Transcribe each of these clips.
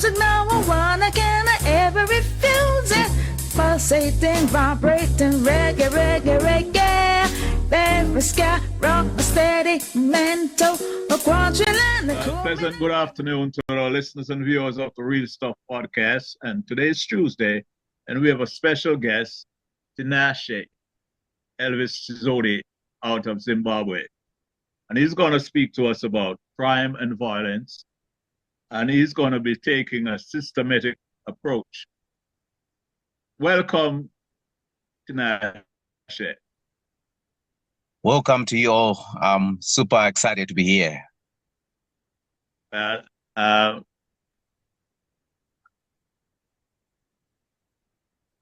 music no one can ever refuse it. Pulsating, vibrating, reggae, reggae, reggae. Very sky, rock, steady, mental, a quadrillion. Pleasant good afternoon to our listeners and viewers of the Real Stuff podcast. And today is Tuesday, and we have a special guest, Tinashe Elvis Chikodzi out of Zimbabwe. And he's going to speak to us about crime and violence. And he's going to be taking a systematic approach. Welcome, Tinashe. Welcome to you all. I'm super excited to be here.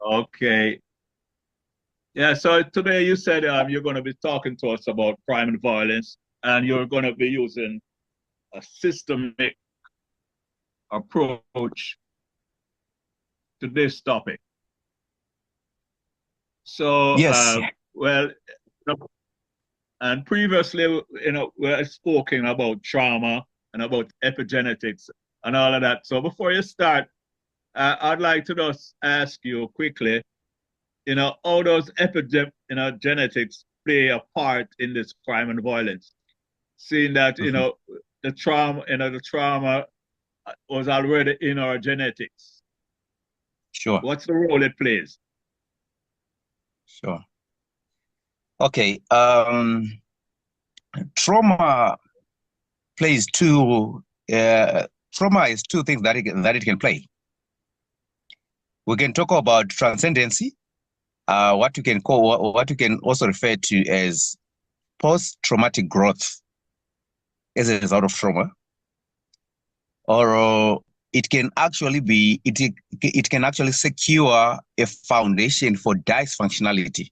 Okay. Yeah, so today you said you're going to be talking to us about crime and violence, and you're going to be using a systemic approach to this topic. So, Yes. And previously, we're spoken about trauma and about epigenetics and all of that. So before you start, I'd like to just ask you quickly, how does epigenetics play a part in this crime and violence? Seeing that, the trauma was already in our genetics. Sure. What's the role it plays? Sure. Okay. Trauma plays trauma is two things that it can play. We can talk about transcendency, what you can also refer to as post-traumatic growth as a result of trauma, or it can actually be it can actually secure a foundation for dysfunctionality.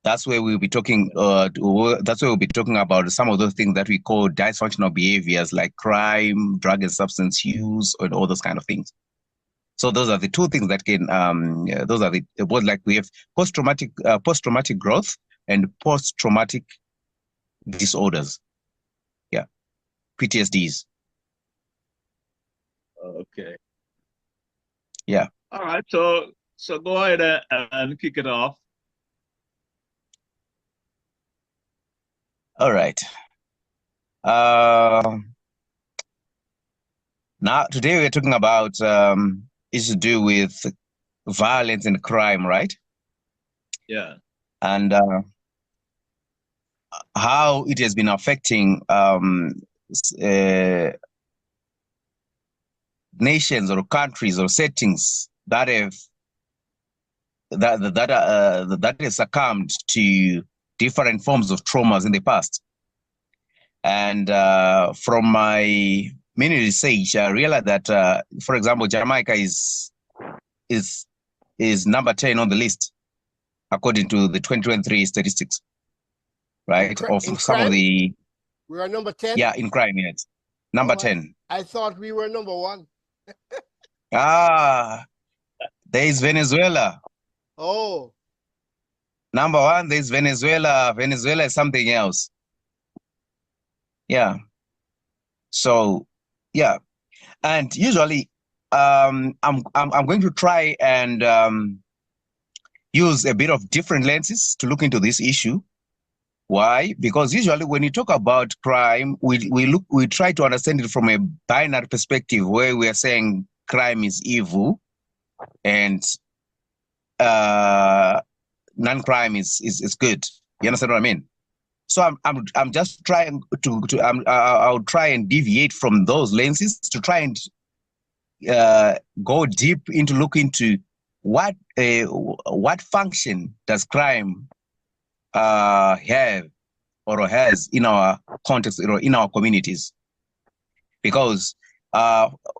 That's where we'll be talking. That's where we'll be talking about some of those things that we call dysfunctional behaviors, like crime, drug and substance use, and all those kind of things. So those are the two things that can. Those are both, like we have post-traumatic growth and post-traumatic disorders. Yeah, PTSDs. Okay. Yeah. All right. So go ahead and kick it off. All right. Now today we're talking about is to do with violence and crime, right? Yeah. And how it has been affecting nations or countries or settings that have succumbed to different forms of traumas in the past. And from my mini research, I realized that, for example, Jamaica is number 10 on the list, according to the 2023 statistics, right? We are number 10? Yeah, in crime, yes. Number 10. I thought we were number 1. There is Venezuela. Oh. Number 1, there's Venezuela. Venezuela is something else. Yeah. So, yeah. And usually, I'm going to try and use a bit of different lenses to look into this issue. Why? Because usually when you talk about crime, we try to understand it from a binary perspective, where we are saying crime is evil and non-crime is good. You understand what I mean? So I'm just trying I'll try and deviate from those lenses to try and go deep into look into what function does crime have or has in our context or in our communities. Because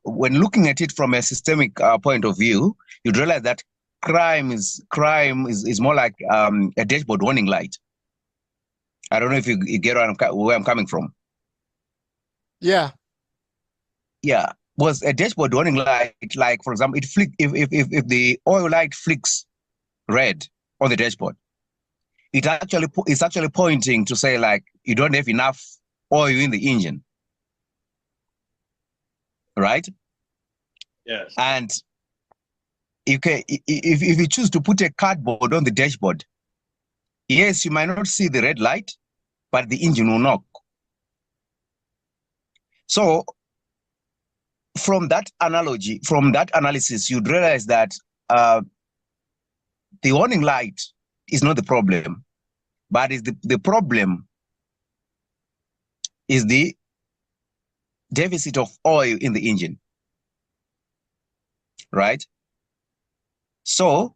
when looking at it from a systemic point of view, you'd realize that crime is more like a dashboard warning light. I don't know if you get where I'm coming from. Yeah. Yeah. Was a dashboard warning light, like, for example, if the oil light flicks red on the dashboard, it's actually pointing to say, like, you don't have enough oil in the engine, right? Yes. And you can, if you choose to put a cardboard on the dashboard, yes, you might not see the red light, but the engine will knock. So from that analogy, from that analysis, you'd realize that the warning light is not the problem, but is the problem is the deficit of oil in the engine, right? So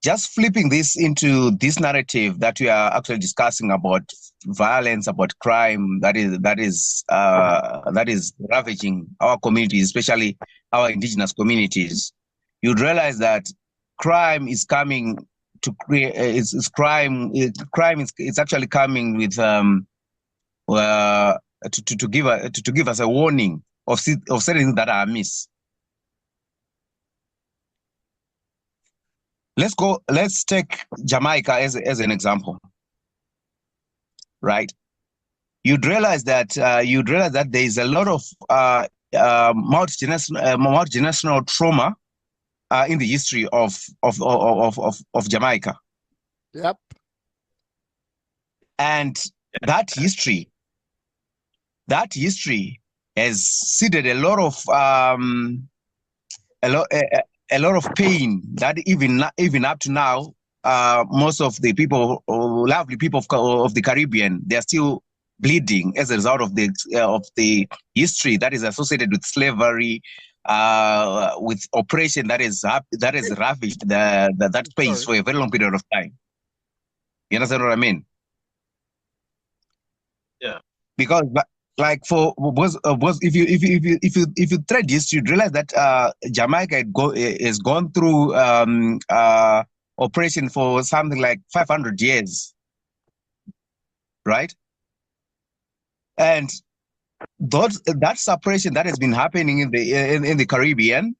just flipping this into this narrative that we are actually discussing about violence, about crime that is ravaging our communities, especially our indigenous communities, you'd realize that crime is coming to create. Crime is actually coming with to give us a warning of certain things that are amiss. Let's take Jamaica as an example, right? You'd realize that there is a lot of multi-generational trauma in the history of Jamaica. Yep. And that history has seeded a lot of pain that even up to now, most of the people, lovely people of the Caribbean, they are still bleeding as a result of the history that is associated with slavery, with oppression that has ravaged that space for a very long period of time. You understand what I mean? Yeah. Because like if you thread this, you'd realize that Jamaica has gone through oppression for something like 500 years, right? And that suppression that has been happening in the Caribbean,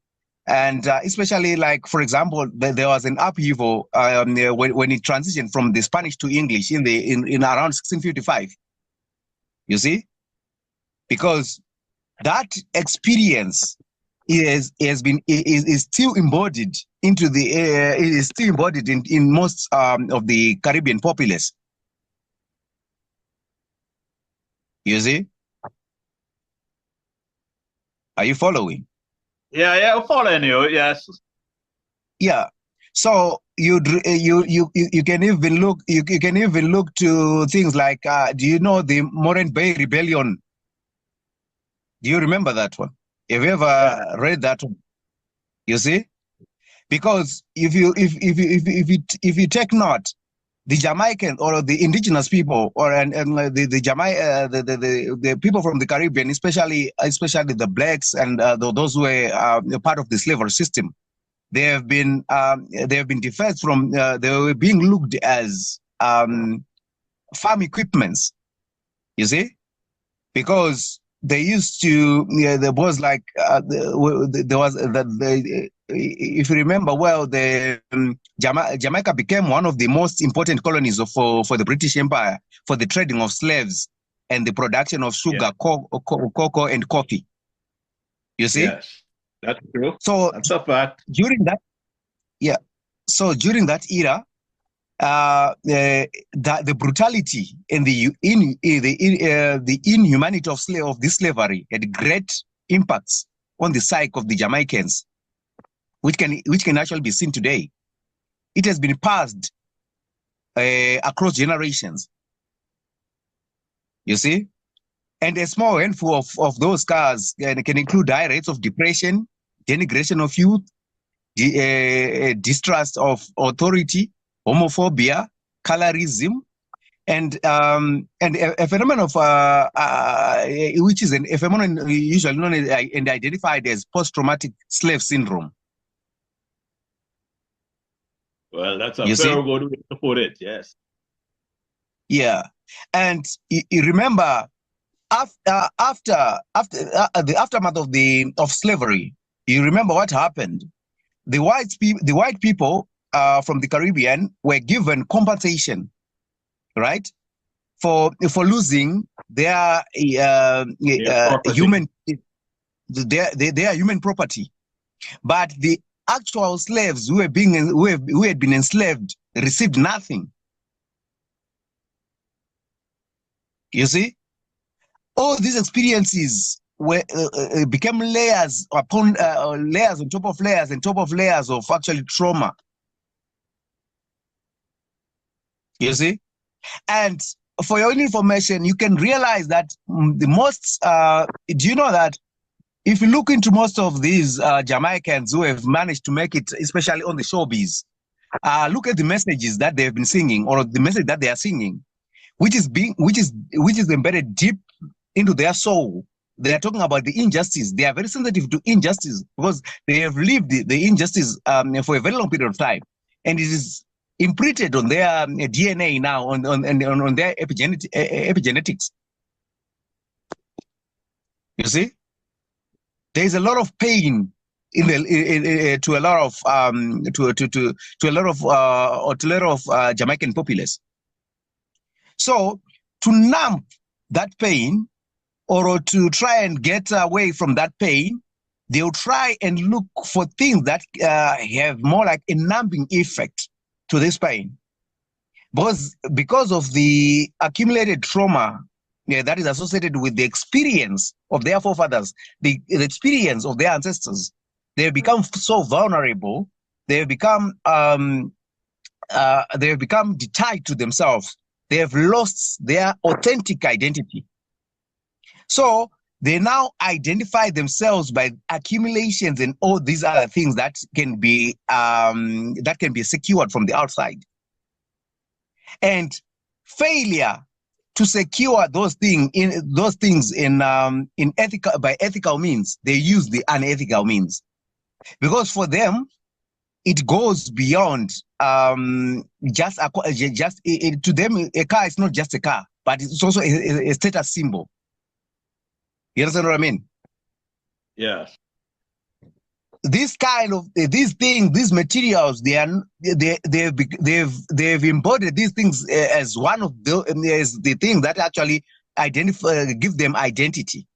and especially, like, for example, there was an upheaval when it transitioned from the Spanish to English in around 1655. You see, because that experience is still embodied into the is still embodied in most of the Caribbean populace. You see? Are you following? Yeah, I'm following you. Yes. Yeah. So you can even look to things like do you know the Moreton Bay Rebellion? Do you remember that one? Have you ever read that one? You see, because if you take note, the Jamaican or the indigenous people, or the people from the Caribbean, especially the blacks and those who were part of the slavery system, they have been defaced from. They were being looked as farm equipments. You see, because they used to. There was like there was that. If you remember well, Jamaica became one of the most important colonies for the British Empire for the trading of slaves and the production of sugar, cocoa, and coffee. You see? Yes, that's true. So that's a fact. During that era, the brutality and the inhumanity of this slavery had great impacts on the psyche of the Jamaicans, which can actually be seen today. It has been passed across generations. You see, and a small handful of those scars can include high rates of depression, denigration of youth, distrust of authority, homophobia, colorism, and a phenomenon of which is a phenomenon usually known as, and identified as post-traumatic slave syndrome. Well, that's a very good way to put it. Yes. Yeah, and you remember after the aftermath of slavery, you remember what happened. The white people from the Caribbean were given compensation, right, for losing their human property, But the actual slaves who had been enslaved received nothing. You see, all these experiences were became layers upon layers on top of layers and top of layers of actually trauma. You see, and for your own information, you can realize that the most. Do you know that if you look into most of these Jamaicans who have managed to make it, especially on the showbiz, look at the messages that they have been singing or the message that they are singing, which is embedded deep into their soul. They are talking about the injustice. They are very sensitive to injustice because they have lived the injustice for a very long period of time, and it is imprinted on their DNA now, on their epigenetics. You see, there is a lot of pain to a lot of Jamaican populace. So to numb that pain, or to try and get away from that pain, they'll try and look for things that have more like a numbing effect to this pain. Because of the accumulated trauma that is associated with the experience of their forefathers, the experience of their ancestors, they have become so vulnerable, they have become detached to themselves. They have lost their authentic identity. So they now identify themselves by accumulations and all these other things that can be secured from the outside. And failure to secure those things by ethical means, they use the unethical means, because for them it goes beyond to them a car is not just a car, but it's also a status symbol. You understand what I mean? Yes. This kind of these things, these materials, they've embodied these things as one of the things that actually give them identity.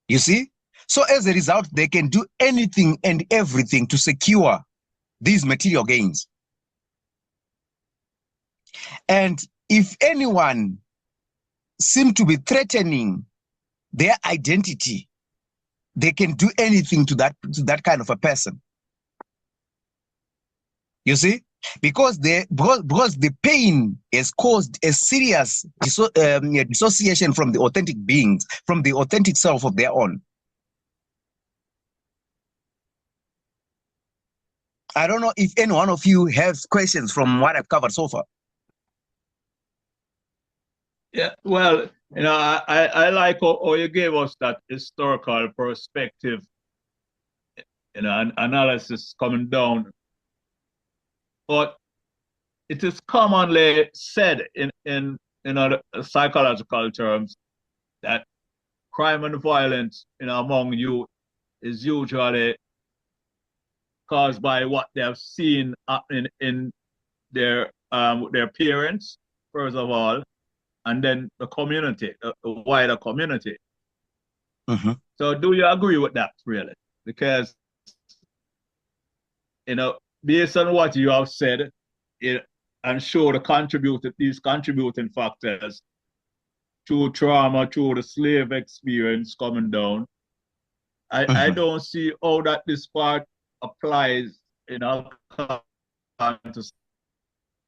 You see? So as a result, they can do anything and everything to secure these material gains. And if anyone seem to be threatening their identity, they can do anything to that kind of a person. You see, because the pain has caused a serious dissociation from the authentic beings, from the authentic self of their own. I don't know if any one of you has questions from what I've covered so far. Yeah, well, I like how you gave us that historical perspective, and analysis coming down. But it is commonly said in psychological terms that crime and violence among youth is usually caused by what they have seen in their parents, first of all, and then the community, the wider community. Mm-hmm. So do you agree with that, really? Because, based on what you have said, I'm sure these contributing factors to trauma, to the slave experience coming down, I don't see how that this part applies, to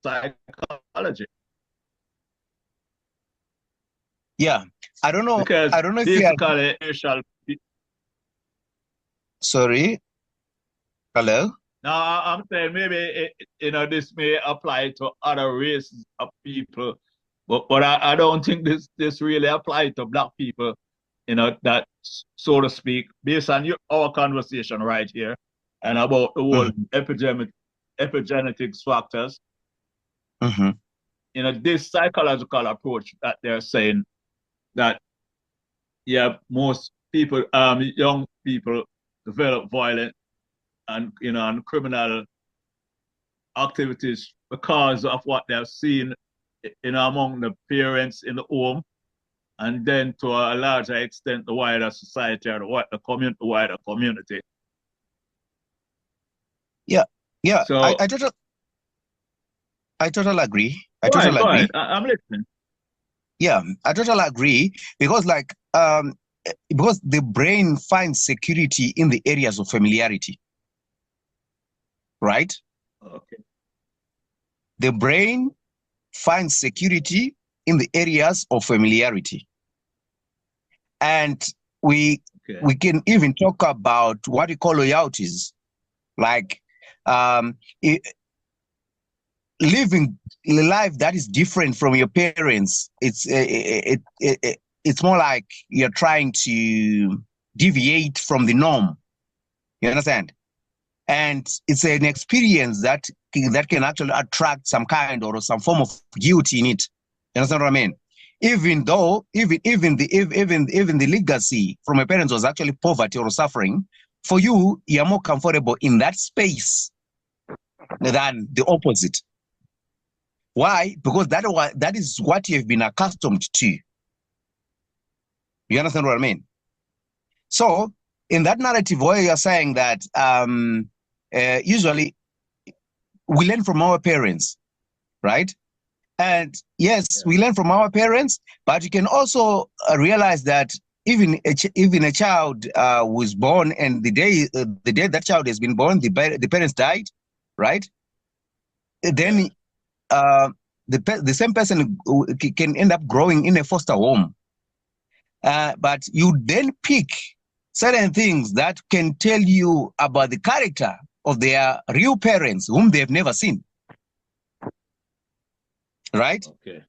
psychology. Yeah, I don't know. Because I don't know if basically, sorry. Hello. Now I'm saying maybe this may apply to other races of people, but I don't think this really applies to Black people. That, so to speak, based on our conversation right here, and about the whole epigenetics factors. This psychological approach that they're saying that, yeah, most people, young people develop violent and and criminal activities because of what they've seen among the parents in the home, and then to a larger extent the wider society or the wider community. Yeah, yeah. So I totally agree. I go ahead, totally go agree. ahead. I'm listening. Yeah, I totally agree because because the brain finds security in the areas of familiarity, right? Okay. The brain finds security in the areas of familiarity. And we can even talk about what we call loyalties, like living a life that is different from your parents. It's more like you're trying to deviate from the norm. You understand? And it's an experience that can actually attract some kind or some form of guilt in it. You understand what I mean? Even though even the legacy from your parents was actually poverty or suffering, for you, you're more comfortable in that space than the opposite. Why? Because that is what you've been accustomed to. You understand what I mean? So in that narrative where you're saying that usually we learn from our parents, right? And yes, we learn from our parents, but you can also realize that even a child was born, and the day that child has been born, the parents died, right? Then the same person can end up growing in a foster home. But you then pick certain things that can tell you about the character of their real parents whom they've never seen. Right? Okay.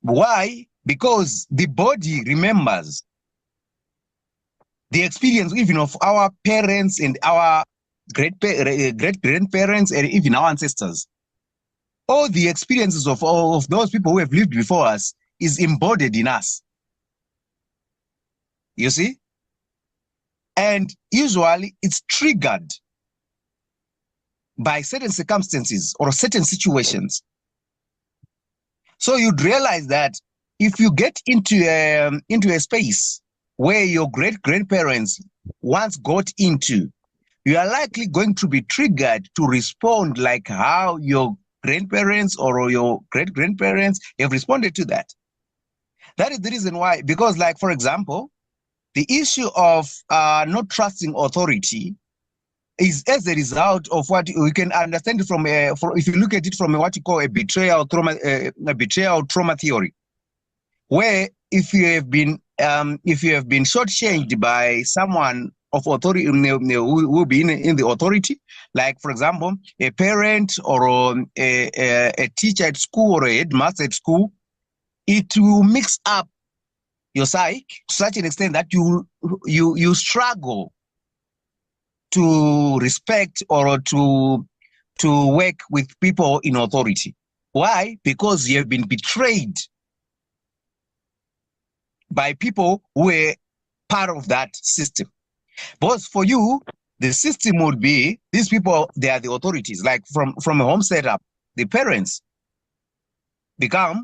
Why? Because the body remembers the experience even of our parents and our great grandparents and even our ancestors. All the experiences of those people who have lived before us is embodied in us. You see? And usually it's triggered by certain circumstances or certain situations. So you'd realize that if you get into a space where your great-grandparents once got into, you are likely going to be triggered to respond like how your grandparents or your great-grandparents have responded to that. That is the reason why, because like, for example, the issue of not trusting authority is as a result of what we can understand from if you look at it from what you call a betrayal trauma theory, where if you have been shortchanged by someone of authority who will be in the authority, like for example a parent or a teacher at school or a headmaster at school, it will mix up your psyche to such an extent that you struggle to respect or to work with people in authority. Why? Because you have been betrayed by people who were part of that system. But for you, the system would be these people, they are the authorities. Like from a home setup, the parents become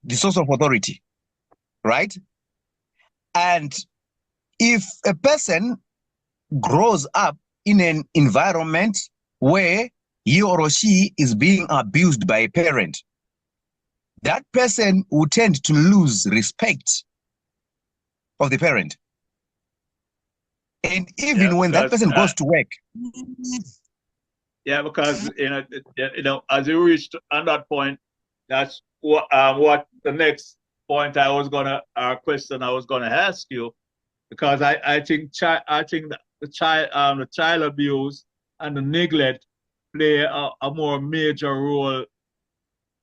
the source of authority, right? And if a person grows up in an environment where he or she is being abused by a parent, that person will tend to lose respect of the parent. And even when that person goes to work. Yeah, because as you reached on that point, that's what the next point question I was gonna ask you, because I think that the child abuse and the neglect play a more major role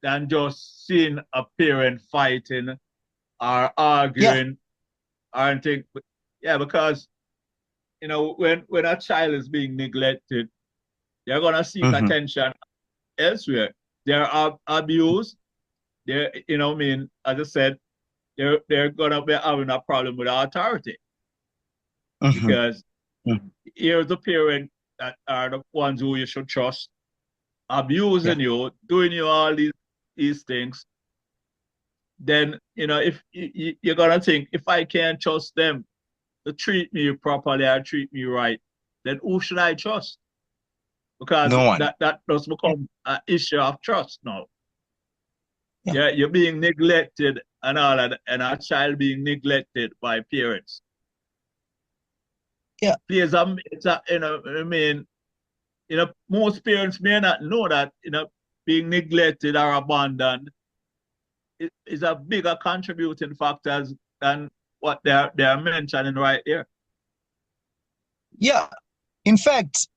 than just seeing a parent fighting or arguing or anything. Yeah, because when a child is being neglected, they're gonna seek attention elsewhere. They're abused. They're, as I said, they're gonna be having a problem with authority. Because here's the parent that are the ones who you should trust, abusing you, doing you all these things. then if you're gonna think, if I can't trust them to treat me properly or treat me right, then who should I trust? Because No one. that does become an issue of trust now. Yeah. Yeah, you're being neglected and all that, and a child being neglected by parents. Yeah. It's I mean, most parents may not know that, being neglected or abandoned is a bigger contributing factors than what they're mentioning right here. Yeah. In fact,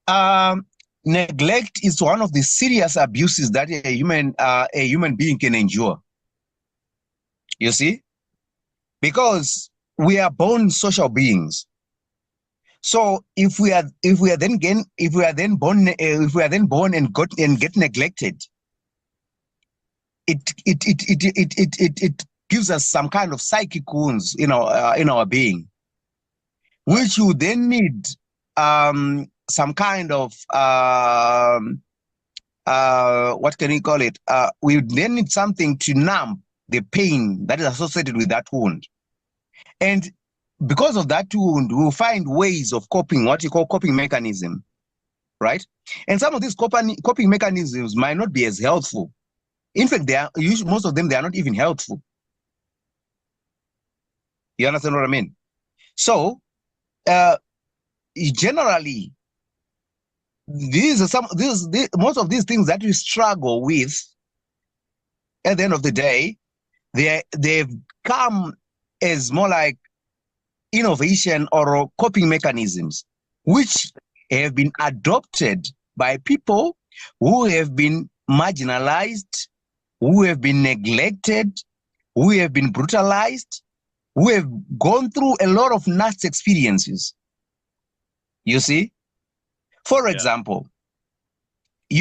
neglect is one of the serious abuses that a human being can endure. You see, because we are born social beings. So if we are then born and get neglected, it gives us some kind of psychic wounds in our being, which you then need some kind of what can we call it? We then need something to numb the pain that is associated with that wound. And because of that wound, we'll find ways of coping, what you call coping mechanism, right? And some of these coping mechanisms might not be as helpful. In fact, most of them, they are not even helpful. You understand what I mean? So, generally, most of these things that we struggle with, at the end of the day, they've come as more like innovation or coping mechanisms, which have been adopted by people who have been marginalized, who have been neglected, who have been brutalized, who have gone through a lot of nasty experiences. You see? For example, we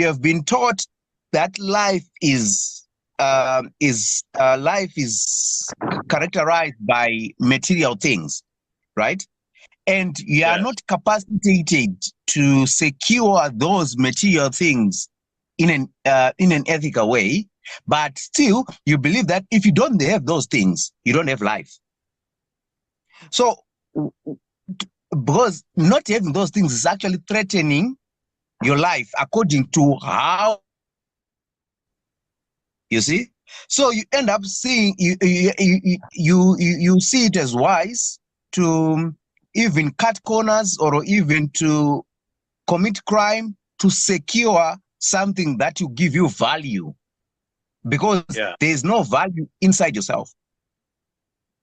have been taught that life is characterized by material things, right? And you are not capacitated to secure those material things in an ethical way, but still you believe that if you don't have those things, you don't have life. So, because not having those things is actually threatening your life according to how, you see. So you end up seeing you see it as wise to even cut corners or even to commit crime to secure something that will give you value, because there is no value inside yourself.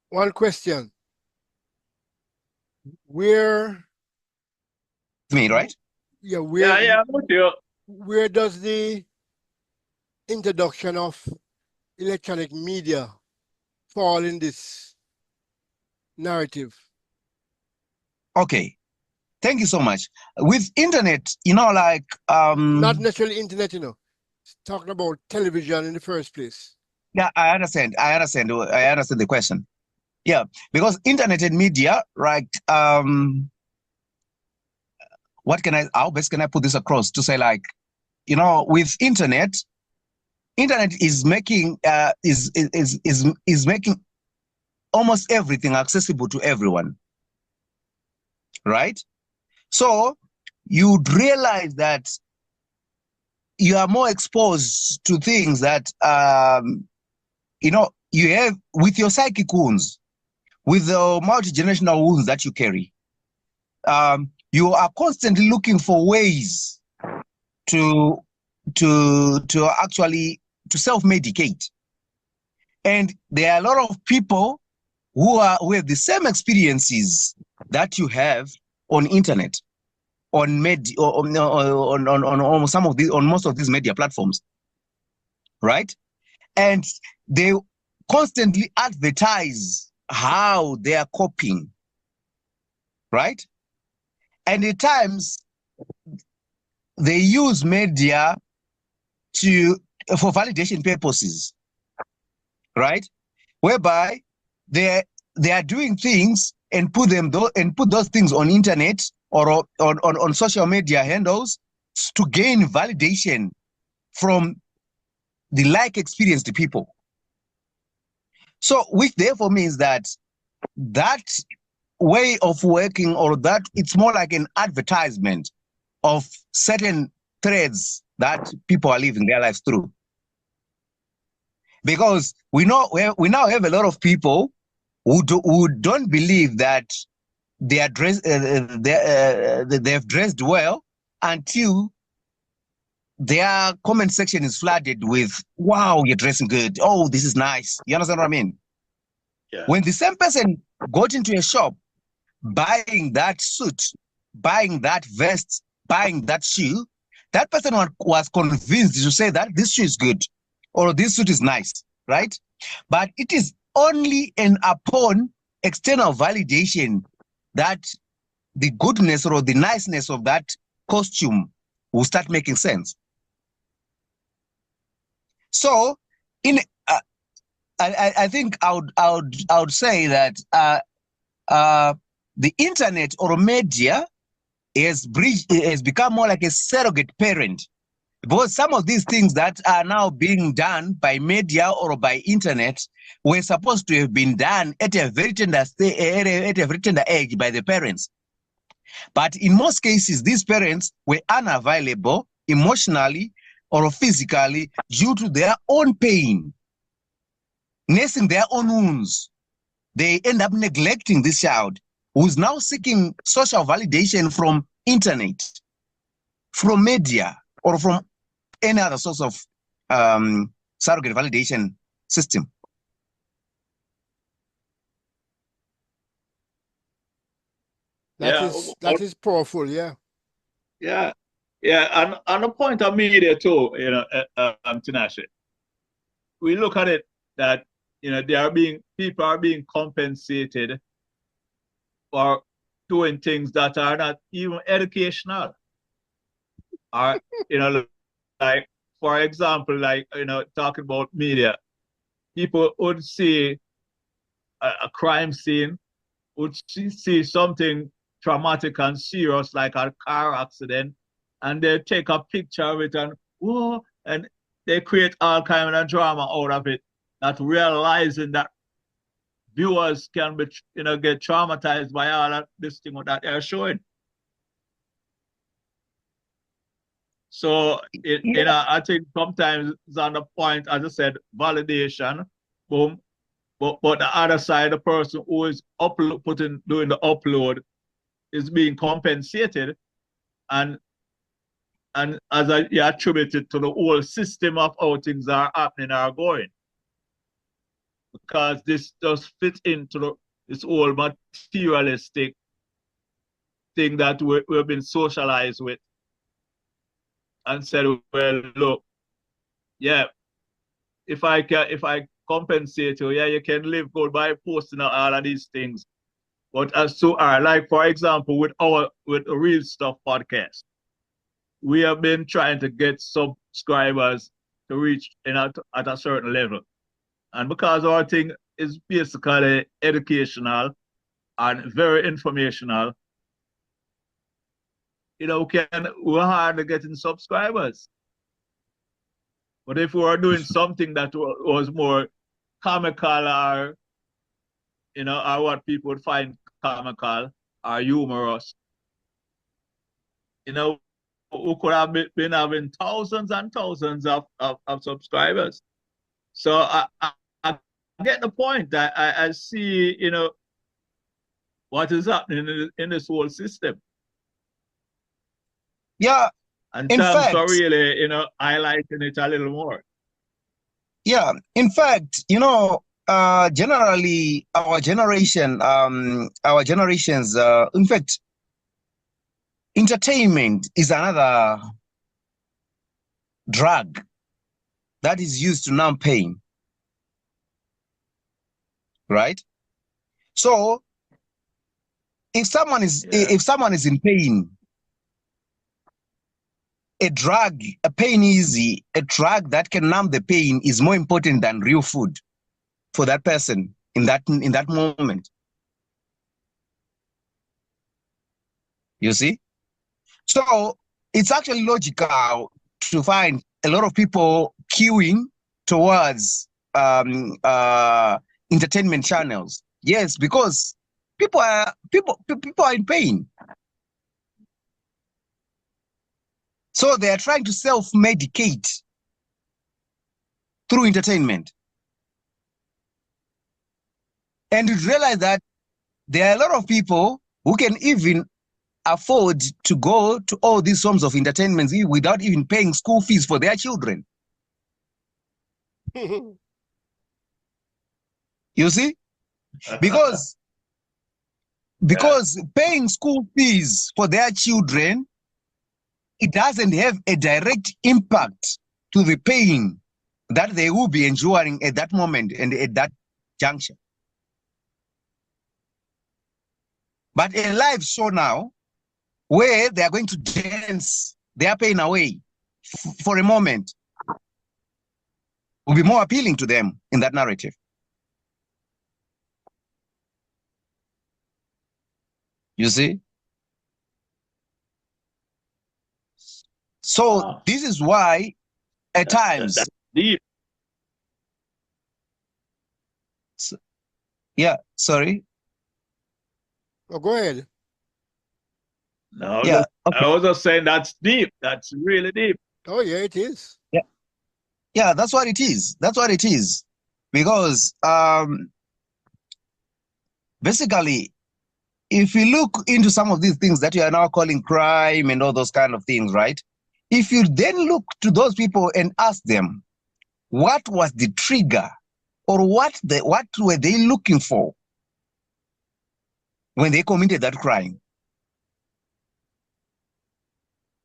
One question. Where me, right? Yeah, where does the introduction of electronic media fall in this narrative? Okay, thank you so much. With internet, like not necessarily internet, talking about television in the first place. Yeah, I understand the question. Yeah, because internet and media, right? How best can I put this across to say, like, with internet is making is making almost everything accessible to everyone, right? So you'd realize that you are more exposed to things that you have with your psychic wounds, with the multi-generational wounds that you carry. You are constantly looking for ways to actually to self-medicate. And there are a lot of people who have the same experiences that you have on internet, on most of these media platforms, right? And they constantly advertise how they are coping, right? And at times they use media for validation purposes, right? Whereby they are doing things and put those things on internet or on social media handles to gain validation from the like experienced people. So which therefore means that that way of working, or that it's more like an advertisement of certain threads that people are living their lives through. Because we now have a lot of people who don't believe that they are they've dressed well until their comment section is flooded with, wow, you're dressing good. Oh, this is nice. You understand what I mean? Yeah. When the same person got into a shop buying that suit, buying that vest, buying that shoe, that person was convinced to say that this shoe is good or this suit is nice, right? But it is only upon external validation that the goodness or the niceness of that costume will start making sense. So, I think I would say that the internet or media has become more like a surrogate parent, because some of these things that are now being done by media or by internet were supposed to have been done at a very tender age by the parents. But in most cases, these parents were unavailable emotionally or physically due to their own pain, nursing their own wounds. They end up neglecting this child who's now seeking social validation from internet, from media, or from any other source of surrogate validation system. That is powerful, yeah. Yeah, and on the point of media too, Tinashe, we look at it that people are being compensated for doing things that are not even educational. Or like for example, talking about media, people would see a crime scene, would see something traumatic and serious like a car accident, and they take a picture of it and whoa, and they create all kind of drama out of it, not realizing that viewers can be get traumatized by all of this thing that they're showing. So I think sometimes it's on the point, as I said, validation, boom. But the other side, the person who is doing the upload is being compensated, and as you attribute it to the whole system of how things are happening or going, because this does fit into this whole materialistic thing that we've been socialized with, and said, well, look, yeah, if I compensate you, yeah, you can live good by posting all of these things. But as to like for example, with the Real Stuff podcast, we have been trying to get subscribers to reach at a certain level. And because our thing is basically educational and very informational, we're hard to getting subscribers. But if we were doing something that was more comical or what people would find comical or humorous, who could have been having thousands and thousands of subscribers. So I get the point. I see, what is happening in this whole system. Yeah. And thanks for really, highlighting it a little more. Yeah. In fact, generally our generations, in fact, entertainment is another drug that is used to numb pain, right? So if someone is in pain, a drug that can numb the pain is more important than real food for that person in that moment. You see? So it's actually logical to find a lot of people queuing towards entertainment channels. Yes, because people are in pain. So they are trying to self-medicate through entertainment. And you realize that there are a lot of people who can even afford to go to all these forms of entertainment without even paying school fees for their children. You see? Because paying school fees for their children, it doesn't have a direct impact to the pain that they will be enduring at that moment and at that juncture. But a live show now, where they are going to dance their pain away for a moment, will be more appealing to them in that narrative. You see? So this is why at times, That's deep. yeah, sorry. Oh, go ahead. No, Yeah, okay. I was just saying that's deep. That's really deep. Oh, yeah, it is. Yeah, that's what it is. That's what it is. Because basically, if you look into some of these things that you are now calling crime and all those kind of things, right? If you then look to those people and ask them, what was the trigger, or what were they looking for when they committed that crime?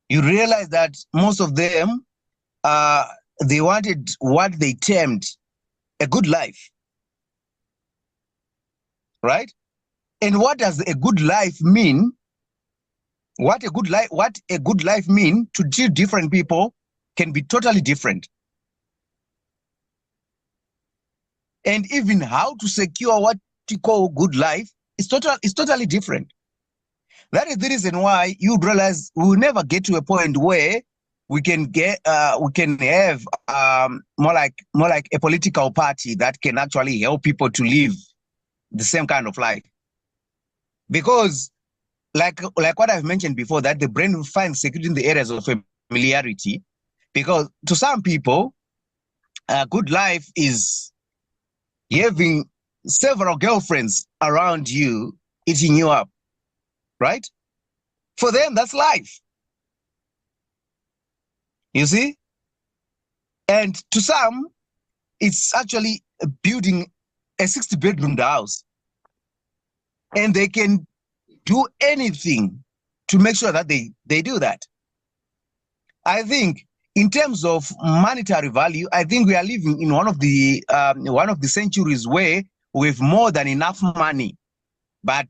You realize that most of them, they wanted what they termed a good life, right? And what does a good life mean? What a good life mean to two different people can be totally different. And even how to secure what you call good life is totally different. That is the reason why you realize we will never get to a point where we can have more like a political party that can actually help people to live the same kind of life. Because like what I've mentioned before, that the brain finds security in the areas of familiarity, because to some people, a good life is having several girlfriends around you eating you up, right? For them, that's life. You see? And to some, it's actually building a 60-bedroom house. And they can do anything to make sure that they do that. I think in terms of monetary value, I think we are living in one of the centuries where we have more than enough money, but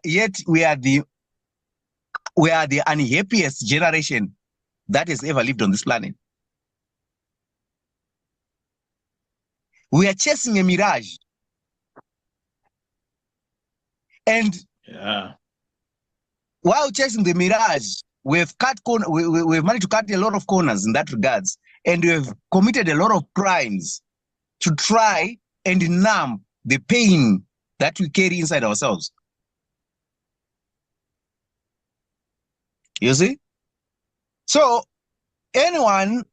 yet we are the unhappiest generation that has ever lived on this planet. We are chasing a mirage. And while chasing the mirage, we've managed to cut a lot of corners in that regards, and we've committed a lot of crimes to try and numb the pain that we carry inside ourselves. You see? So anyone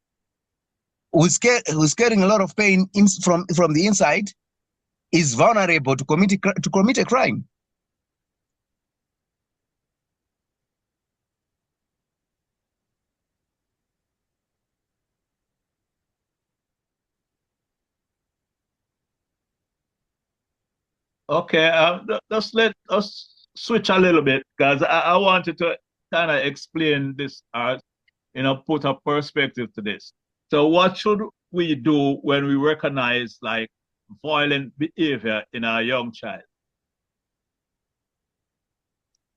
who's carrying a lot of pain from the inside is vulnerable to commit a crime. Okay, just let us switch a little bit, because I wanted to kind of explain this, put a perspective to this. So what should we do when we recognize like violent behavior in our young child?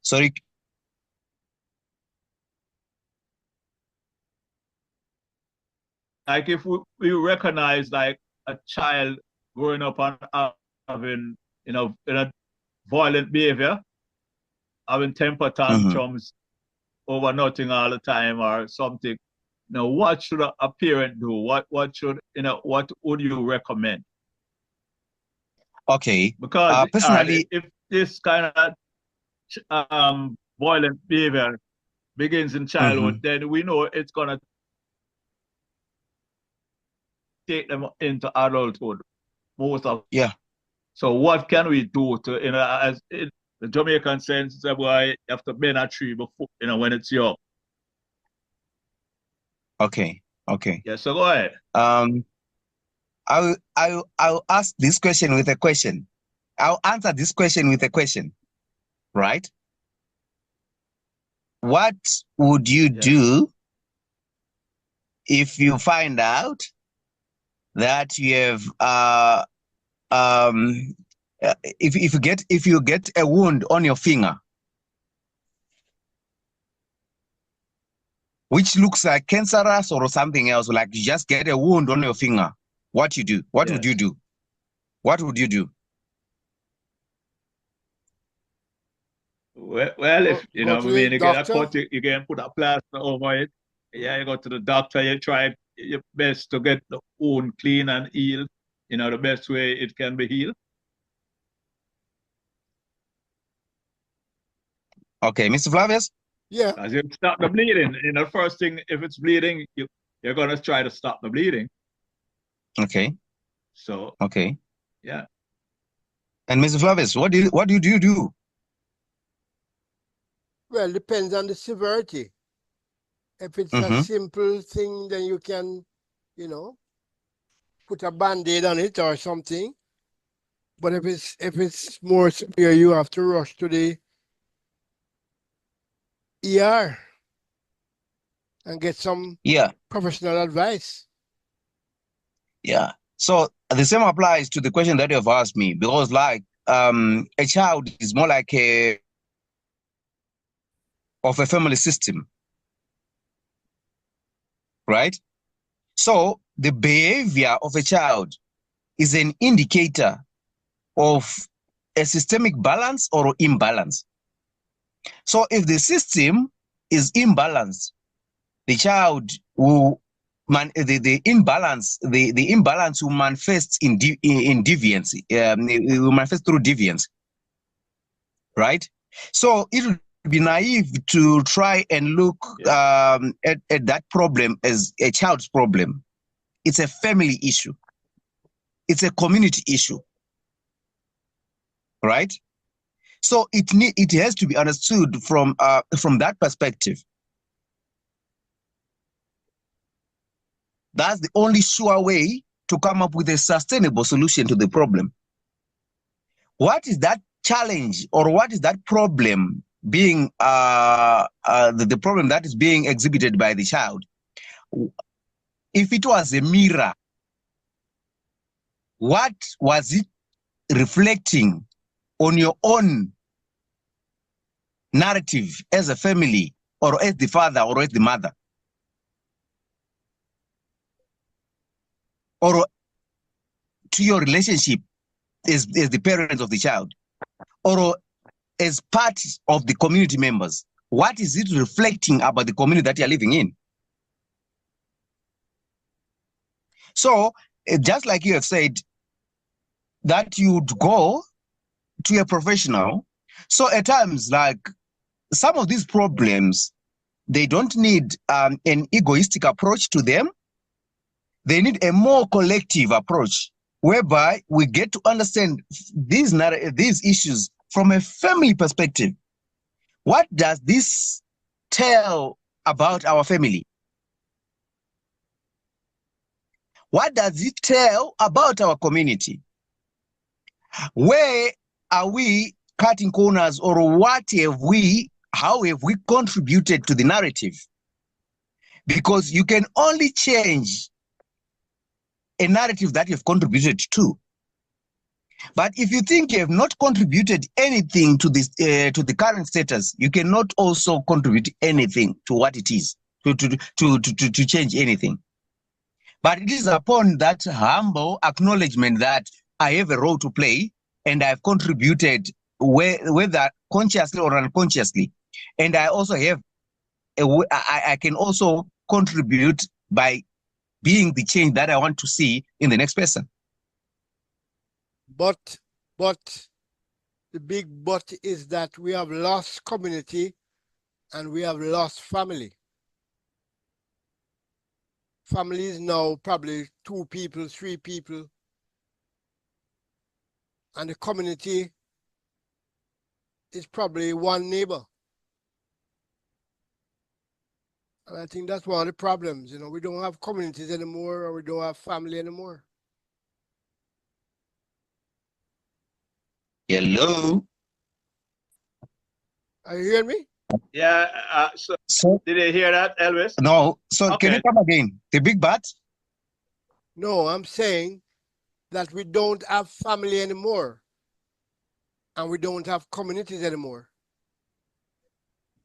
Sorry. Like if we recognize like a child growing up and having, in a violent behavior, having temper tantrums over nothing all the time or something, Now, what should a parent do? What should, what would you recommend? Okay. Because all right, Personally, if this kind of violent behavior begins in childhood, then we know it's gonna take them into adulthood. Most of yeah. So what can we do to, as in the Jamaican sense, boy, you have to bend a tree before, when it's young. Okay. Okay. Yeah, so go ahead. I'll ask this question with a question. I'll answer this question with a question, right? What would you do if you find out that you have if you get a wound on your finger, which looks like cancerous or something else, like you just get a wound on your finger, what you do? What would you do? What would you do? Well, if you Go know, to I mean, the you get a doctor? cut, you can put a plaster over it. Yeah, you go to the doctor, you try your best to get the wound clean and healed, the best way it can be healed. Okay, Mr. Flavius? Yeah. As you stop the bleeding. First thing, if it's bleeding, you're gonna try to stop the bleeding. Okay. So okay. Yeah. And Mr. Flavius, what do you do? Well, depends on the severity. If it's a simple thing, then you can, put a band-aid on it or something. But if it's more severe, you have to rush to the ER and get some professional advice. Yeah. So the same applies to the question that you have asked me, because like a child is more like of a family system, right? So the behavior of a child is an indicator of a systemic balance or imbalance. So if the system is imbalanced, the child will the imbalance will manifest in deviance. It will manifest through deviance, right? So it would be naive to try and look at that problem as a child's problem. It's a family issue. It's a community issue, right? So it has to be understood from that perspective. That's the only sure way to come up with a sustainable solution to the problem. What is that challenge, or what is that problem being the problem that is being exhibited by the child? If it was a mirror, what was it reflecting on your own narrative as a family, or as the father, or as the mother? Or to your relationship as the parents of the child, or as part of the community members? What is it reflecting about the community that you're living in? So just like you have said, that you'd go to a professional. So at times, like some of these problems, they don't need an egoistic approach to them. They need a more collective approach, whereby we get to understand these issues from a family perspective. What does this tell about our family? What does it tell about our community? Where are we cutting corners, or how have we contributed to the narrative? Because you can only change a narrative that you've contributed to. But if you think you have not contributed anything to this to the current status, you cannot also contribute anything to what it is, to change anything. But it is upon that humble acknowledgement that I have a role to play, and I've contributed, whether consciously or unconsciously, and I also have I can also contribute by being the change that I want to see in the next person. But the big but is that we have lost community and we have lost family. Family is now probably 2 people, 3 people. And the community is probably 1 neighbor. And I think that's one of the problems. You know, we don't have communities anymore, or we don't have family anymore. Hello. Are you hearing me? Yeah. So did you hear that, Elvis? No. So Okay. can you come again? The big but? No, I'm saying that we don't have family anymore. And we don't have communities anymore.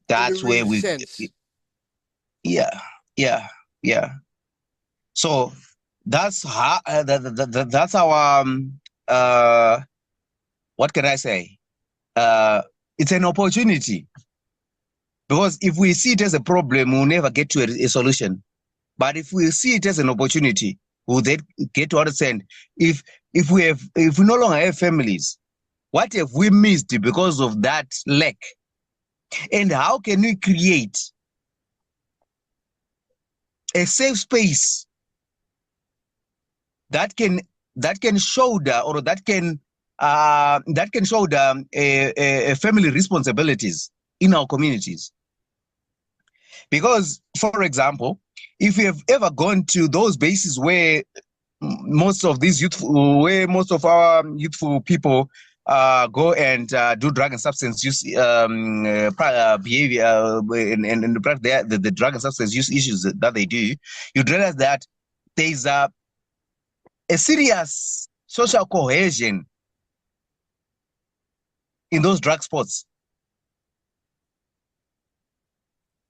That's where we. Sense. Yeah. So that's how. That's our. What can I say? It's an opportunity, because if we see it as a problem, we'll never get to a solution. But if we see it as an opportunity, we'll then get to understand if we no longer have families, what have we missed because of that lack? And how can we create a safe space that can shoulder, or that can shoulder family responsibilities in our communities? Because, for example, if you have ever gone to those bases where most of our youthful people go and do drug and substance use behavior, and the drug and substance use issues that they do, you'd realize that there's a serious social cohesion in those drug spots.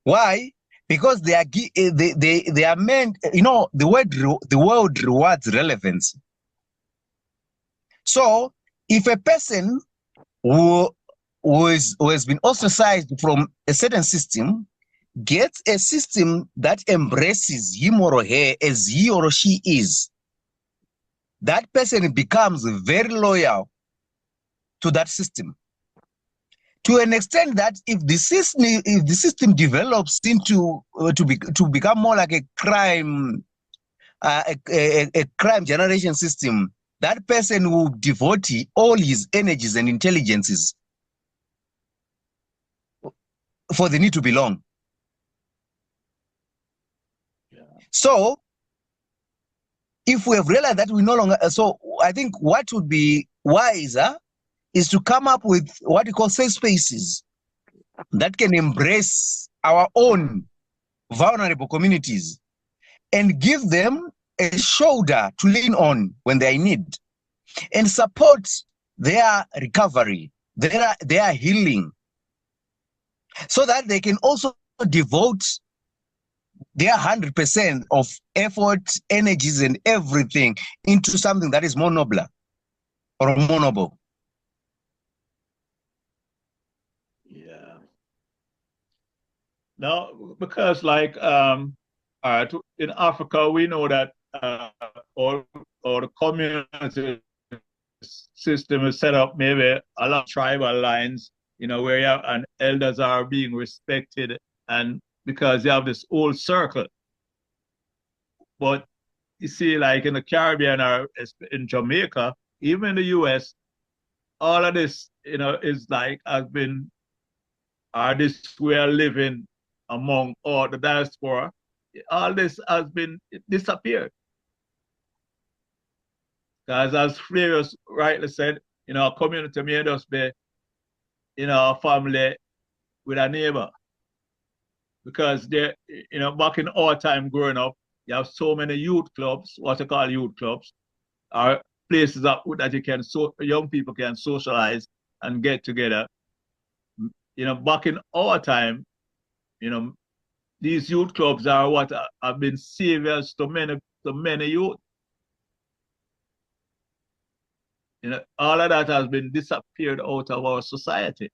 Why? Because they are meant, you know, the world rewards relevance. So if a person who has been ostracized from a certain system gets a system that embraces him or her as he or she is, that person becomes very loyal to that system, to an extent that if the system develops into to become more like a crime generation system, that person will devote all his energies and intelligences for the need to belong. Yeah. So if we have realized that we no longer, so I think what would be wiser is to come up with what we call safe spaces that can embrace our own vulnerable communities and give them a shoulder to lean on when they are in need, and support their recovery, their healing, so that they can also devote their 100% of effort, energies, and everything into something that is more nobler or more noble. Yeah. No, because like in Africa, we know that all the community system is set up maybe along tribal lines, you know, where you have, and elders are being respected, and because you have this old circle. But you see, like in the Caribbean or in Jamaica, even in the US, all of this, you know, is like this we are living among all the diaspora. All this has been disappeared. Because as Flavius rightly said, you know, a community may just be, you know, a family with a neighbor. Because they, you know, back in our time growing up, you have so many youth clubs, what they call youth clubs, are places that you can, young people can socialize and get together. You know, back in our time, you know, these youth clubs are what have been saviors to many youth. You know, all of that has been disappeared out of our society.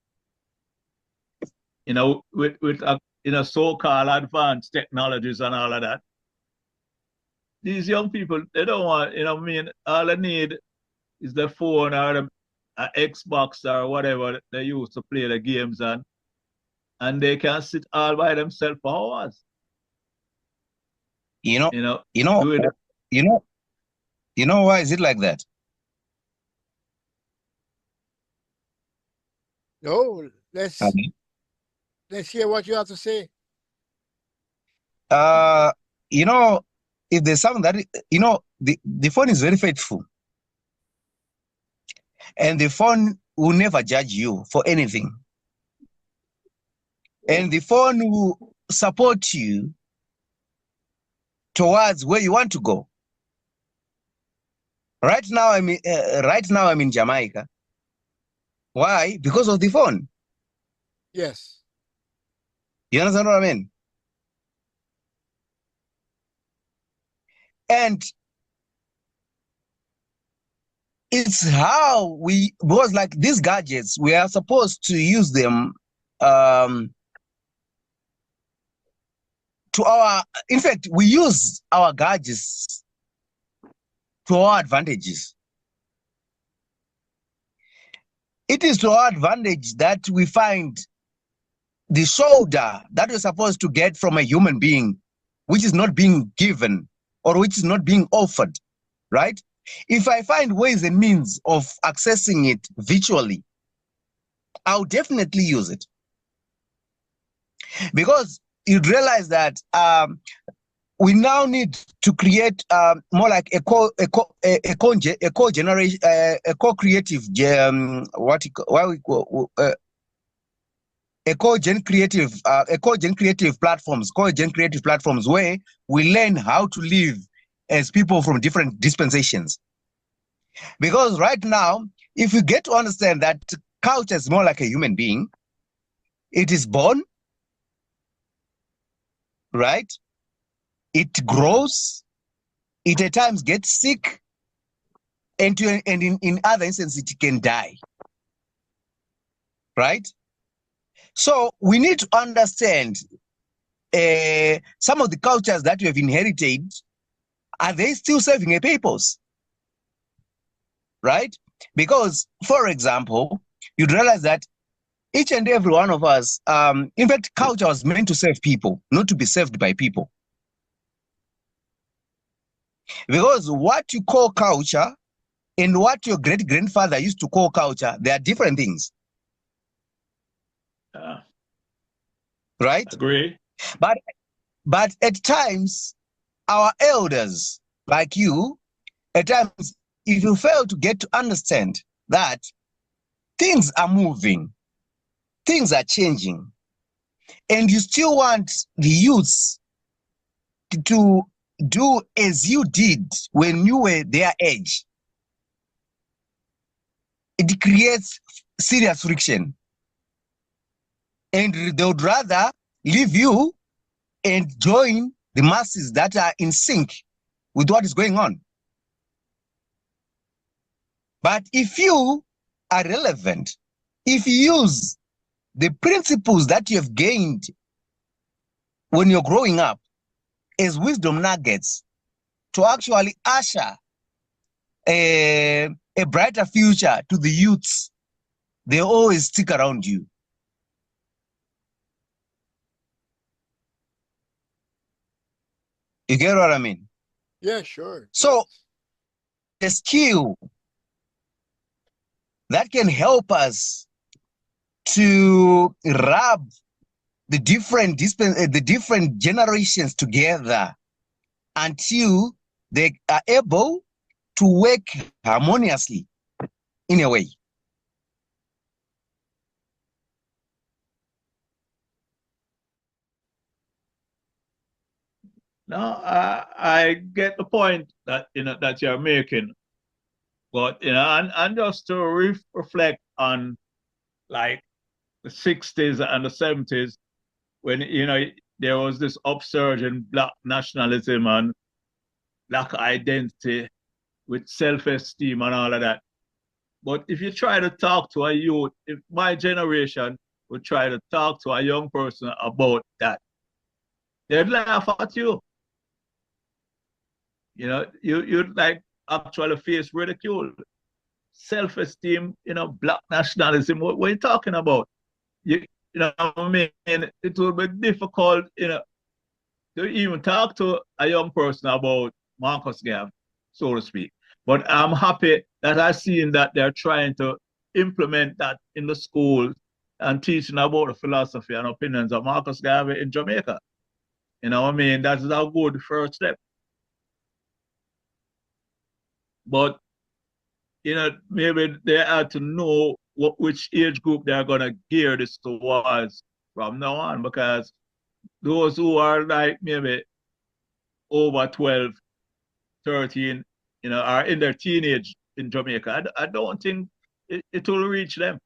You know, with so-called advanced technologies and all of that. These young people, they don't want, all they need is the phone or the Xbox or whatever they use to play the games on, and they can sit all by themselves for hours. You know, You know, you know, doing it. you know why is it like that? No, let's hear what you have to say. You know, if there's something that the phone is very faithful, and the phone will never judge you for anything, and the phone will support you towards where you want to go. Right now, I'm in Jamaica. Why? Because of the phone. Yes. You understand what I mean? And it's how because like these gadgets, we are supposed to use them in fact, we use our gadgets to our advantages. It is to our advantage that we find the shoulder that we're supposed to get from a human being, which is not being given or which is not being offered, right? If I find ways and means of accessing it virtually, I'll definitely use it. Because you'd realize that we now need to create more like a co-creative creative platforms where we learn how to live as people from different dispensations. Because right now, if you get to understand that culture is more like a human being, it is born, right? It grows, it at times gets sick, and in other instances, it can die, right? So we need to understand some of the cultures that we have inherited, are they still serving a purpose, right? Because, for example, you'd realize that each and every one of us, in fact, culture was meant to serve people, not to be served by people. Because what you call culture and what your great-grandfather used to call culture, they are different things. Right? Agree. But at times, our elders, like you, at times, if you fail to get to understand that things are moving, things are changing, and you still want the youths to do as you did when you were their age, it creates serious friction. And they would rather leave you and join the masses that are in sync with what is going on. But if you are relevant, if you use the principles that you have gained when you're growing up as wisdom nuggets to actually usher a brighter future to the youths, they always stick around you. You get what I mean? Yeah, sure. So the skill that can help us to rub the different generations together until they are able to work harmoniously in a way. No, I get the point that that you're making, but and just to reflect on like the 60s and the 70s when there was this upsurge in black nationalism and black identity with self-esteem and all of that. But if you try to talk to a youth, if my generation, would try to talk to a young person about that, they'd laugh at you. You know, you'd like actually face ridicule, self-esteem, you know, black nationalism. What are you talking about? You know what I mean? It will be difficult, you know, to even talk to a young person about Marcus Garvey, so to speak. But I'm happy that I've seen that they're trying to implement that in the schools and teaching about the philosophy and opinions of Marcus Garvey in Jamaica. You know what I mean? That's a good first step. But, you know, maybe they had to know which age group they're going to gear this towards from now on, because those who are like maybe over 12, 13, you know, are in their teenage in Jamaica, I don't think it will reach them.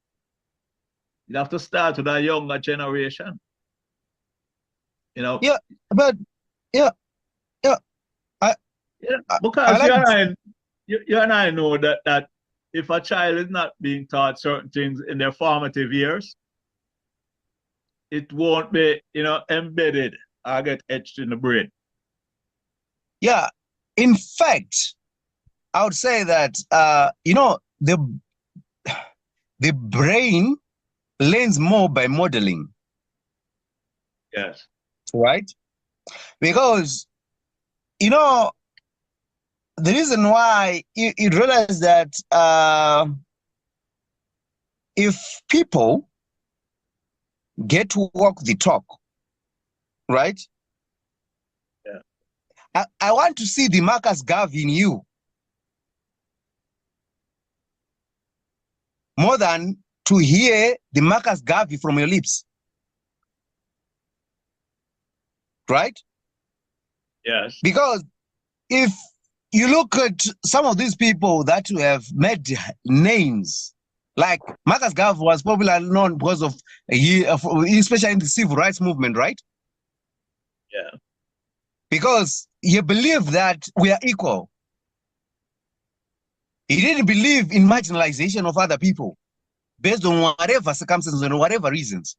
You have to start with a younger generation. You know? Yeah, but yeah, yeah. Because like you and I know that if a child is not being taught certain things in their formative years, it won't be, you know, embedded or get etched in the brain. Yeah, in fact, I would say that you know, the brain learns more by modeling. Yes. Right? Because, you know, the reason why you realize that if people get to walk the talk, right? Yeah. I want to see the Marcus Garvey in you more than to hear the Marcus Garvey from your lips. Right? Yes. Because if you look at some of these people that have made names, like Marcus Garvey was popularly known because of, especially in the civil rights movement, right? Yeah. Because he believed that we are equal. He didn't believe in marginalization of other people based on whatever circumstances and whatever reasons.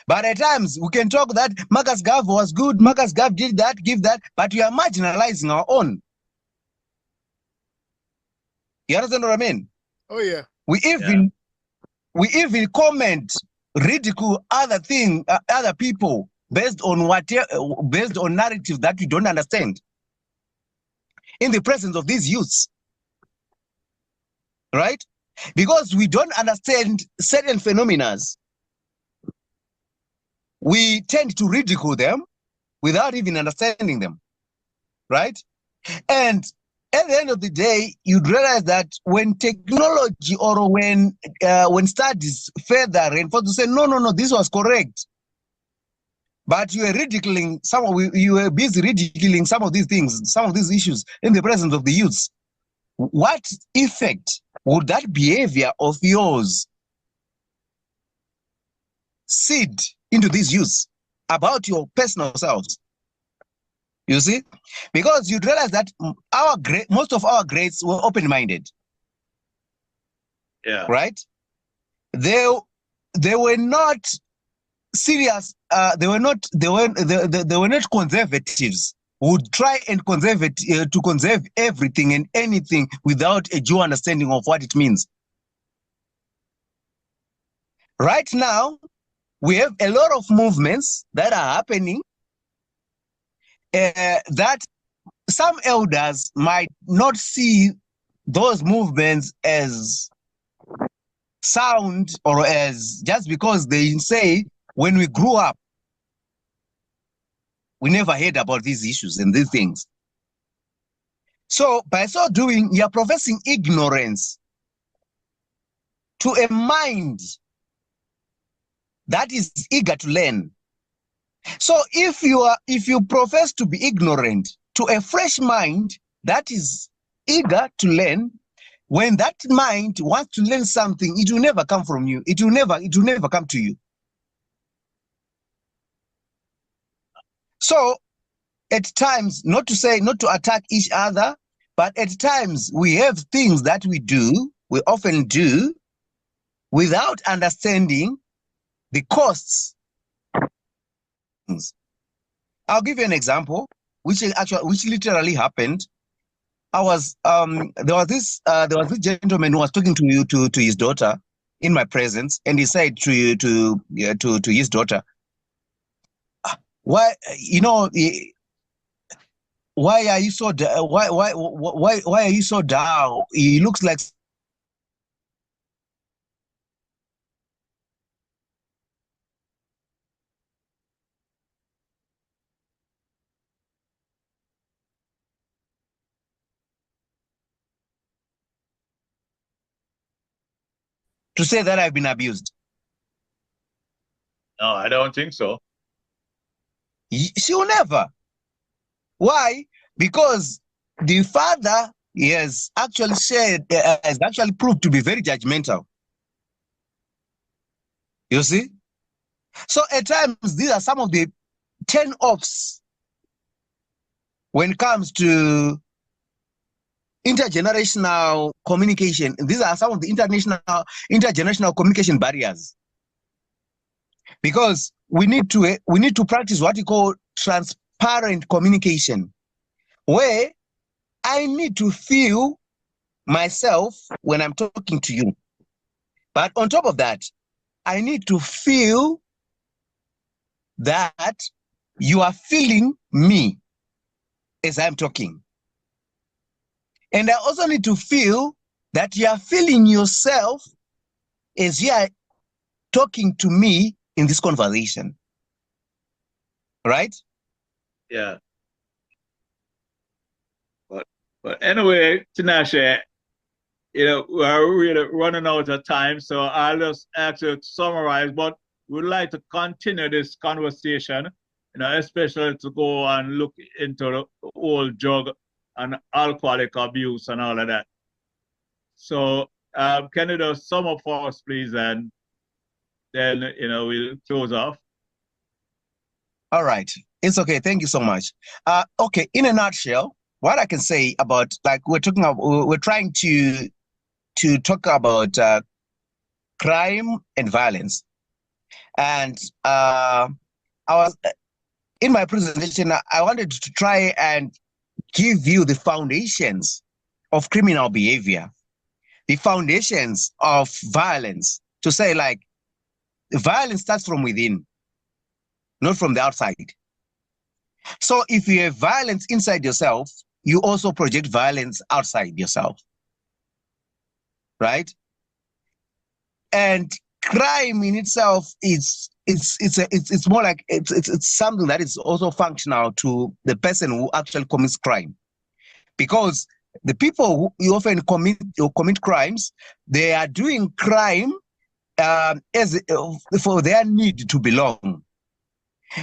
But at times we can talk that Marcus Garvey was good, Marcus Garvey did that, give that, but we are marginalizing our own. You understand what I mean? Oh yeah. We even comment, ridicule other people based on narrative that we don't understand in the presence of these youths, right? Because we don't understand certain phenomena, we tend to ridicule them without even understanding them, right? And at the end of the day, you'd realize that when technology or when studies further reinforce to say, no, this was correct, but you were ridiculing you were busy ridiculing some of these things, some of these issues in the presence of the youths. What effect would that behavior of yours seed into these youths about your personal selves? You see, because you realize that most of our greats were open-minded. Yeah. Right? They were not serious. They were not conservatives who would try and to conserve everything and anything without a due understanding of what it means. Right now, we have a lot of movements that are happening that some elders might not see those movements as sound or as just because they say when we grew up, we never heard about these issues and these things. So by so doing, you're professing ignorance to a mind that is eager to learn. So if you profess to be ignorant to a fresh mind that is eager to learn, when that mind wants to learn something, it will never come from you. It will never come to you. So at times, not to attack each other, but at times we have things that we often do without understanding the costs. I'll give you an example, which literally happened. There was this gentleman who was talking to his daughter in my presence, and he said to his daughter, why are you so why are you so down? He looks like to say that I've been abused. No, I don't think so. She will never. Why? Because the father has actually proved to be very judgmental. You see? So at times, these are some of the turn-offs when it comes to intergenerational communication. These are some of the intergenerational communication barriers. Because we need to practice what we call transparent communication, where I need to feel myself when I'm talking to you. But on top of that, I need to feel that you are feeling me as I'm talking. And I also need to feel that you are feeling yourself as you are talking to me in this conversation. Right? Yeah. But anyway, Tinashe, we're really running out of time, so I'll just ask you to summarize, but we'd like to continue this conversation, especially to go and look into the whole drug and alcoholic abuse and all of that. So can you just sum up for us, please, and then, we'll close off. All right. It's okay. Thank you so much. Okay. In a nutshell, what I can say about, like, we're trying to talk about crime and violence. And I was in my presentation, I wanted to try and give you the foundations of criminal behavior, the foundations of violence, to say, like, violence starts from within, not from the outside. So if you have violence inside yourself, you also project violence outside yourself, right? And crime in itself it's more like it's something that is also functional to the person who actually commits crime, because the people who often commit crimes, they are doing crime as for their need to belong,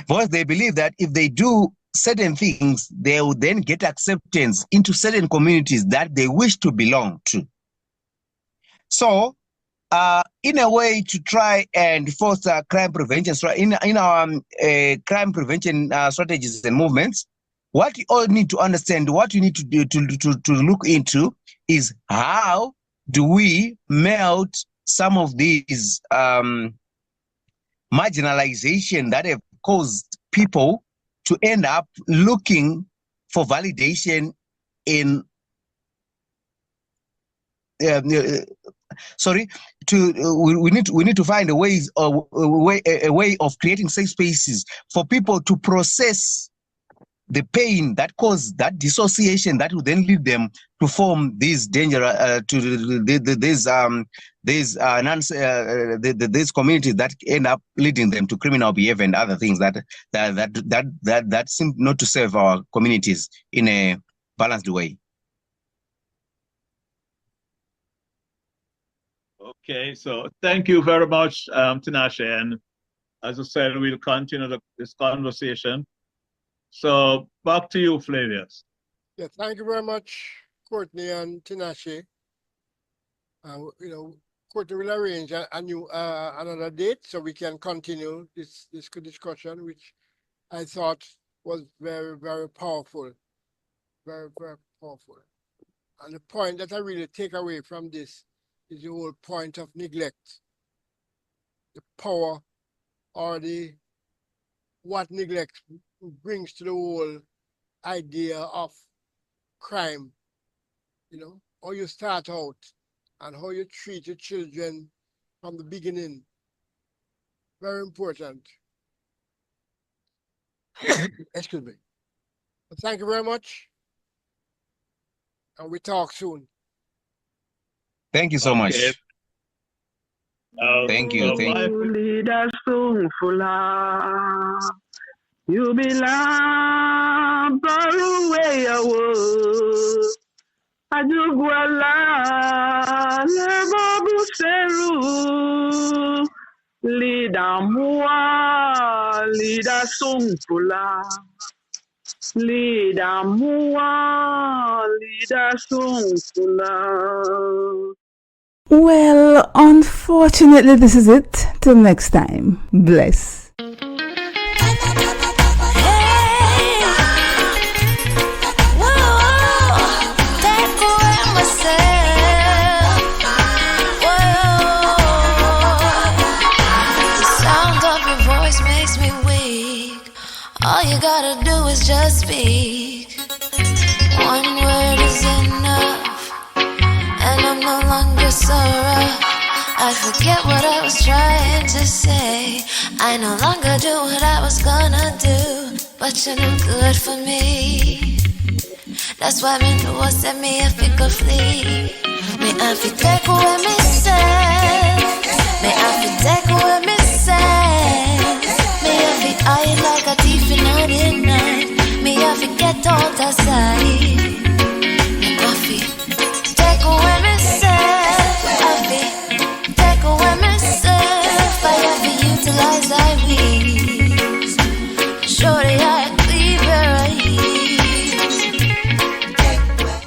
because they believe that if they do certain things, they will then get acceptance into certain communities that they wish to belong to. So in a way to try and foster crime prevention, in our crime prevention strategies and movements, what you all need to understand, what you need to do to look into is how do we melt some of these marginalization that have caused people to end up looking for validation in we need to find a way of creating safe spaces for people to process the pain that caused that dissociation that would then lead them to form these dangerous these communities that end up leading them to criminal behavior and other things that seem not to serve our communities in a balanced way. Okay, so thank you very much, Tinashe. And as I said, we'll continue this conversation. So back to you, Flavius. Yeah, thank you very much, Courtney and Tinashe. Courtney will arrange another date so we can continue this discussion, which I thought was very, very powerful. Very, very powerful. And the point that I really take away from this is the whole point of neglect. power or the what neglect brings to the whole idea of crime, you know, how you start out and how you treat your children from the beginning. Very important. Excuse me. But thank you very much. And we talk soon. Thank you so Okay. much. Thank you. So Thank my you. Lead us soon, Fula. You belong far away, Ajugwala, Lebobu Seru. Lead Amua, lead us soon, Fula. Lead Amua, lead us soon, Fula. Well, unfortunately, this is it. Till next time. Bless. All you gotta do is just speak. One word is enough, and I'm no longer so rough. I forget what I was trying to say. I no longer do what I was gonna do, but you're no good for me. That's why me do what set me if it could flee. Me have to take away me say. Me have to take away me say. Me have to hide like a thief in the